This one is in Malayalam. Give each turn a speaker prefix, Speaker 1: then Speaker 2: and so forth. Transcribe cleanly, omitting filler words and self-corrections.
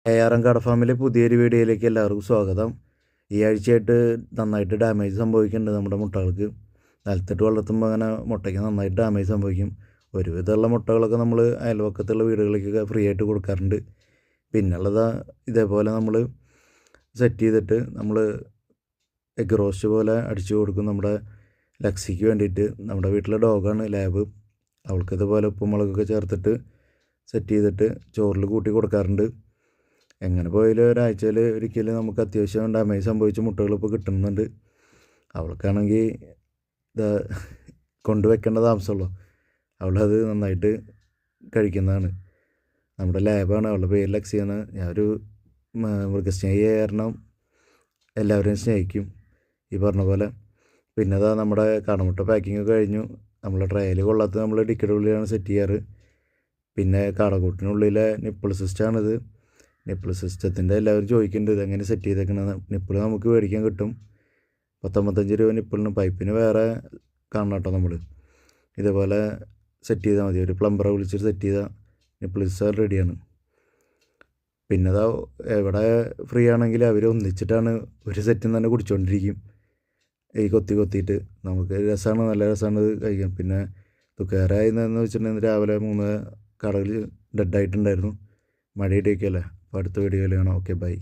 Speaker 1: ARM കാട ഫാമിലെ പുതിയൊരു വീഡിയോയിലേക്ക് എല്ലാവർക്കും സ്വാഗതം. ഈ ആഴ്ചയായിട്ട് നന്നായിട്ട് ഡാമേജ് സംഭവിക്കുന്നുണ്ട് നമ്മുടെ മുട്ടകൾക്ക്. നിലത്തിട്ട് വളർത്തുമ്പോൾ അങ്ങനെ മുട്ടയ്ക്ക് നന്നായിട്ട് ഡാമേജ് സംഭവിക്കും. ഒരുവിധമുള്ള മുട്ടകളൊക്കെ നമ്മൾ അയൽവക്കത്തുള്ള വീടുകളിലേക്കൊക്കെ ഫ്രീ ആയിട്ട് കൊടുക്കാറുണ്ട്. പിന്നുള്ളത് ഇതേപോലെ നമ്മൾ സെറ്റ് ചെയ്തിട്ട് നമ്മൾ എഗ് റോസ്റ്റ് പോലെ അടിച്ചു കൊടുക്കും. നമ്മുടെ ലക്സിക്ക് വേണ്ടിയിട്ട് നമ്മുടെ വീട്ടിലെ ഡോഗാണ് ലാബ്. അവൾക്ക് ഇതുപോലെ ഉപ്പും മുളകൊക്കെ ചേർത്തിട്ട് സെറ്റ് ചെയ്തിട്ട് ചോറിൽ കൂട്ടി കൊടുക്കാറുണ്ട്. എങ്ങനെ പോയാലും ഒരാഴ്ചയിൽ ഒരിക്കലും നമുക്ക് അത്യാവശ്യം ഡാമേജ് സംഭവിച്ച മുട്ടകൾ ഇപ്പോൾ കിട്ടുന്നുണ്ട്. അവൾക്കാണെങ്കിൽ ഇത് കൊണ്ടുവയ്ക്കേണ്ട താമസമുള്ളൂ. അവളത് നന്നായിട്ട് കഴിക്കുന്നതാണ്. നമ്മുടെ ലാബാണ്, അവളുടെ പേര് ലക്സിയാണ്. ഞാനൊരു മൃഗസ്നേഹി കാരണം എല്ലാവരെയും സ്നേഹിക്കും ഈ പറഞ്ഞ പോലെ. പിന്നെ അതാ നമ്മുടെ കാടമുട്ട പാക്കിങ് കഴിഞ്ഞു. നമ്മൾ ട്രയൽ കൊള്ളാത്ത നമ്മൾ ടിക്കറ്റുള്ളിലാണ് സെറ്റ് ചെയ്യാറ്. പിന്നെ കാടക്കൂട്ടിനുള്ളിലെ നിപ്പിൾ സിസ്റ്റമാണിത്. നിപ്പിൾ സിസ്റ്റത്തിൻ്റെ എല്ലാവരും ചോദിക്കുന്നുണ്ട് ഇതെങ്ങനെ സെറ്റ് ചെയ്തേക്കണത്. നിപ്പിൾ നമുക്ക് മേടിക്കാൻ കിട്ടും. 50 രൂപ നിപ്പിളിന്. പൈപ്പിന് വേറെ കാണണം കേട്ടോ. നമ്മൾ ഇതേപോലെ സെറ്റ് ചെയ്താൽ മതി. ഒരു പ്ലംബറെ വിളിച്ചിട്ട് സെറ്റ് ചെയ്താൽ നിപ്പിൾ സിസ്റ്റം റെഡിയാണ്. പിന്നെ അതാ എവിടെ ഫ്രീ ആണെങ്കിൽ അവർ ഒന്നിച്ചിട്ടാണ് ഒരു സെറ്റിൽ തന്നെ കുടിച്ചുകൊണ്ടിരിക്കും. ഈ കൊത്തിയിട്ട് നമുക്ക് രസമാണ്, നല്ല രസമാണ് ഇത് കഴിക്കാൻ. പിന്നെ തുക്കാരായെന്ന് വെച്ചിട്ടുണ്ടെങ്കിൽ രാവിലെ 3 കടകൾ ഡെഡായിട്ടുണ്ടായിരുന്നു. മഴയിടയൊക്കെയല്ലേ. അപ്പോൾ അടുത്ത വീഡിയോയിൽ കാണാം. Okay, by.